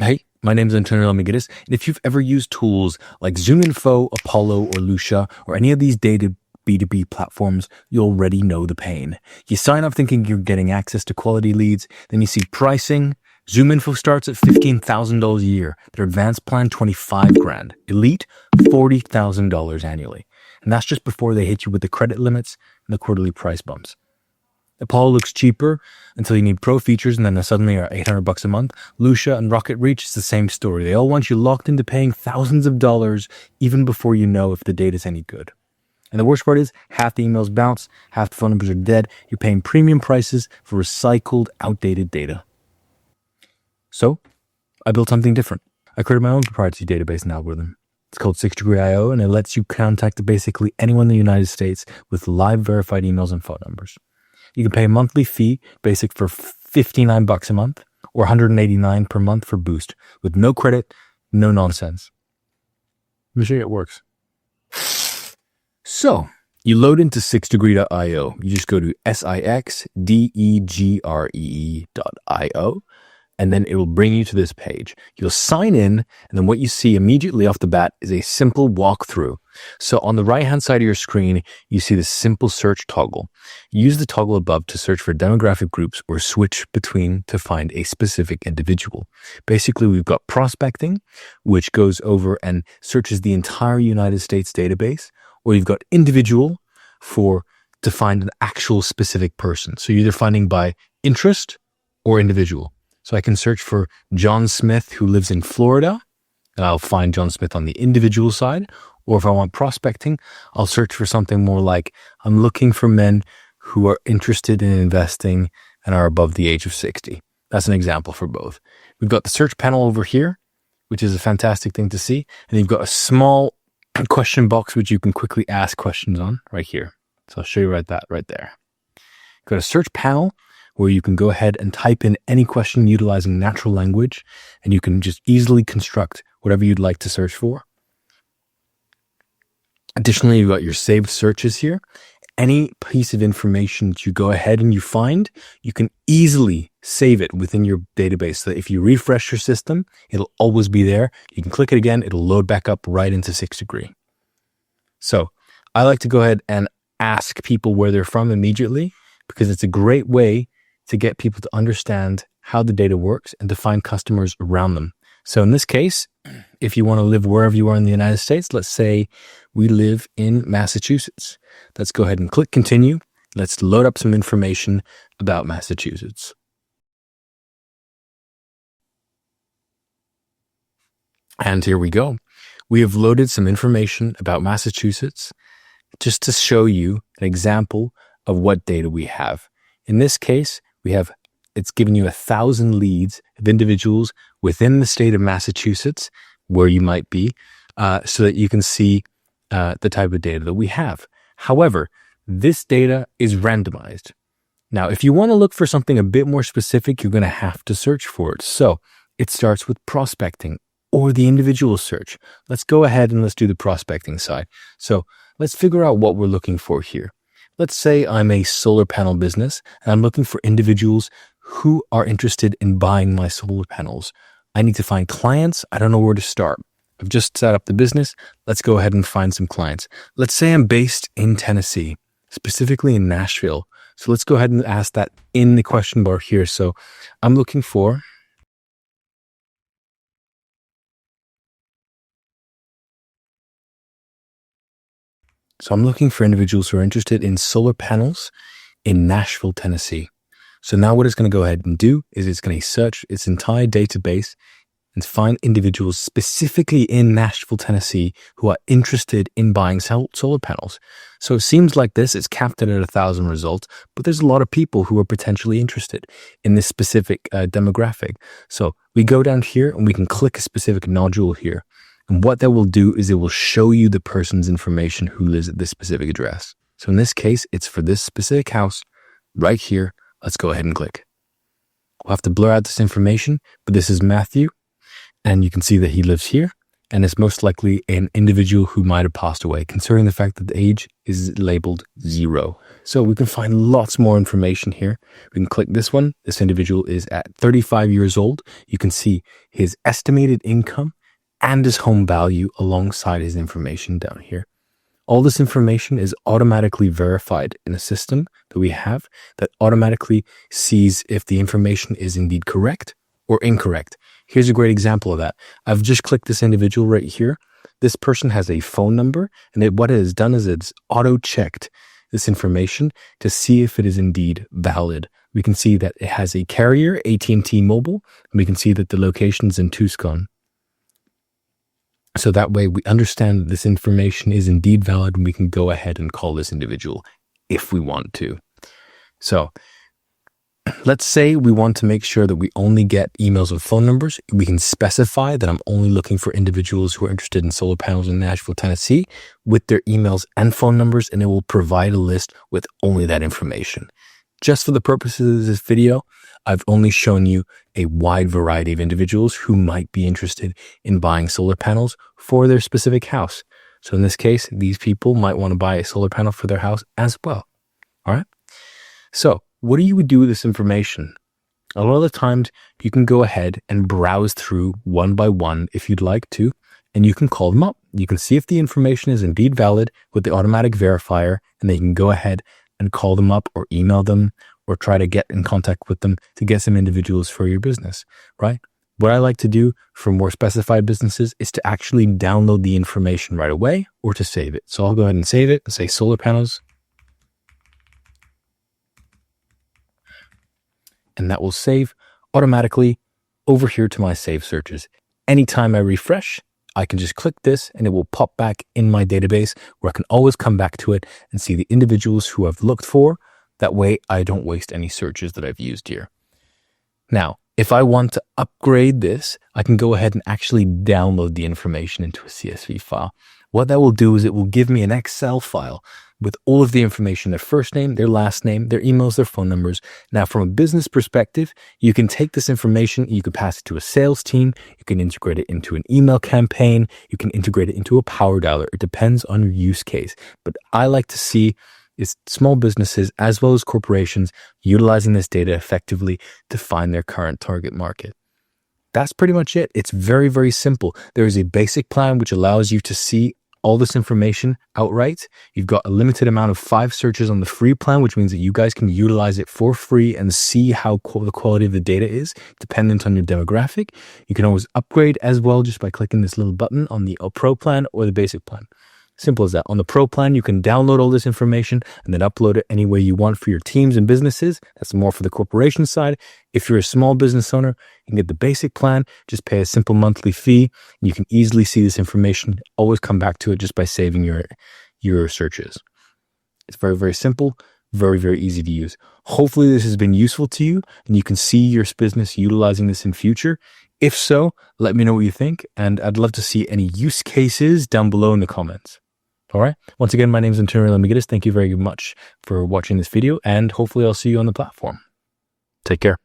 Hey, my name is Antonio Amiguitis, and if you've ever used tools like ZoomInfo, Apollo, or Lucia, or any of these data B2B platforms, you already know the pain. You sign up thinking you're getting access to quality leads, then you see pricing. ZoomInfo starts at $15,000 a year. Their advanced plan, $25,000. Elite, $40,000 annually. And that's just before they hit you with the credit limits and the quarterly price bumps. Apollo looks cheaper until you need pro features, and then they suddenly are $800 a month. Lucia and Rocket Reach is the same story. They all want you locked into paying thousands of dollars even before you know if the data's any good. And the worst part is half the emails bounce, half the phone numbers are dead. You're paying premium prices for recycled, outdated data. So I built something different. I created my own proprietary database and algorithm. It's called sixdegree.io, and it lets you contact basically anyone in the United States with live verified emails and phone numbers. You can pay a monthly fee, basic for $59 a month, or $189 per month for Boost, with no credit, no nonsense. Let me show you it works. So, you load into sixdegree.io. You just go to sixdegree.io, and then it will bring you to this page. You'll sign in, and then what you see immediately off the bat is a simple walkthrough. So on the right-hand side of your screen, you see the simple search toggle. Use the toggle above to search for demographic groups or switch between to find a specific individual. Basically, we've got prospecting, which goes over and searches the entire United States database, or you've got individual to find an actual specific person. So you're either finding by interest or individual. So I can search for John Smith, who lives in Florida, and I'll find John Smith on the individual side. Or if I want prospecting, I'll search for something more like, I'm looking for men who are interested in investing and are above the age of 60. That's an example for both. We've got the search panel over here, which is a fantastic thing to see. And you've got a small question box, which you can quickly ask questions on right here. So I'll show you that right there. You've got a search panel where you can go ahead and type in any question utilizing natural language, and you can just easily construct whatever you'd like to search for. Additionally, you've got your saved searches here. Any piece of information that you go ahead and you find, you can easily save it within your database. So that if you refresh your system, it'll always be there. You can click it again. It'll load back up right into 6degree. So I like to go ahead and ask people where they're from immediately, because it's a great way to get people to understand how the data works and to find customers around them. So in this case, if you want to live wherever you are in the United States, let's say we live in Massachusetts. Let's go ahead and click continue. Let's load up some information about Massachusetts. And here we go. We have loaded some information about Massachusetts just to show you an example of what data we have. In this case, it's giving you 1,000 leads of individuals within the state of Massachusetts where you might be, so that you can see the type of data that we have. However, this data is randomized. Now, if you want to look for something a bit more specific, you're going to have to search for it. So it starts with prospecting or the individual search. Let's go ahead and let's do the prospecting side. So let's figure out what we're looking for here. Let's say I'm a solar panel business and I'm looking for individuals who are interested in buying my solar panels. I need to find clients. I don't know where to start. I've just set up the business. Let's go ahead and find some clients. Let's say I'm based in Tennessee, specifically in Nashville. So let's go ahead and ask that in the question bar here. So I'm looking for individuals who are interested in solar panels in Nashville, Tennessee. So now what it's going to go ahead and do is it's going to search its entire database and find individuals specifically in Nashville, Tennessee, who are interested in buying solar panels. So it seems like it's capped at 1,000 results, but there's a lot of people who are potentially interested in this specific demographic. So we go down here and we can click a specific nodule here. And what that will do is it will show you the person's information who lives at this specific address. So in this case, it's for this specific house right here. Let's go ahead and click. We'll have to blur out this information, but this is Matthew. And you can see that he lives here. and it's most likely an individual who might have passed away, considering the fact that the age is labeled 0. So we can find lots more information here. We can click this one. This individual is at 35 years old. You can see his estimated income and his home value alongside his information down here. All this information is automatically verified in a system that we have that automatically sees if the information is indeed correct or incorrect. Here's a great example of that. I've just clicked this individual right here. This person has a phone number, and what it has done is it's auto-checked this information to see if it is indeed valid. We can see that it has a carrier, AT&T Mobile, and we can see that the location is in Tucson. So that way we understand that this information is indeed valid, and we can go ahead and call this individual if we want to. So let's say we want to make sure that we only get emails with phone numbers. We can specify that I'm only looking for individuals who are interested in solar panels in Nashville, Tennessee with their emails and phone numbers, and it will provide a list with only that information. Just for the purposes of this video, I've only shown you a wide variety of individuals who might be interested in buying solar panels for their specific house. So in this case, these people might want to buy a solar panel for their house as well. All right. So what do you do with this information? A lot of the times you can go ahead and browse through one by one if you'd like to, and you can call them up. You can see if the information is indeed valid with the automatic verifier, and then you can go ahead and call them up or email them or try to get in contact with them to get some individuals for your business, right? What I like to do for more specified businesses is to actually download the information right away or to save it. So I'll go ahead and save it and say solar panels. And that will save automatically over here to my save searches. Anytime I refresh, I can just click this and it will pop back in my database where I can always come back to it and see the individuals who I've looked for. That way I don't waste any searches that I've used here. Now, if I want to upgrade this, I can go ahead and actually download the information into a CSV file. What that will do is it will give me an Excel file with all of the information, their first name, their last name, their emails, their phone numbers. Now, from a business perspective, you can take this information, you can pass it to a sales team, you can integrate it into an email campaign, you can integrate it into a power dialer. It depends on your use case. But I like to see is small businesses as well as corporations utilizing this data effectively to find their current target market. That's pretty much it. It's very, very simple. There is a basic plan which allows you to see all this information outright. You've got a limited amount of 5 searches on the free plan, which means that you guys can utilize it for free and see how the quality of the data is dependent on your demographic. You can always upgrade as well just by clicking this little button on the Pro plan or the basic plan. Simple as that. On the Pro plan, you can download all this information and then upload it any way you want for your teams and businesses. That's more for the corporation side. If you're a small business owner, you can get the basic plan, just pay a simple monthly fee. And you can easily see this information, always come back to it just by saving your searches. It's very, very simple, very, very easy to use. Hopefully this has been useful to you and you can see your business utilizing this in future. If so, let me know what you think, and I'd love to see any use cases down below in the comments. All right. Once again, my name is Antonio Lamiguitis. Thank you very much for watching this video, and hopefully I'll see you on the platform. Take care.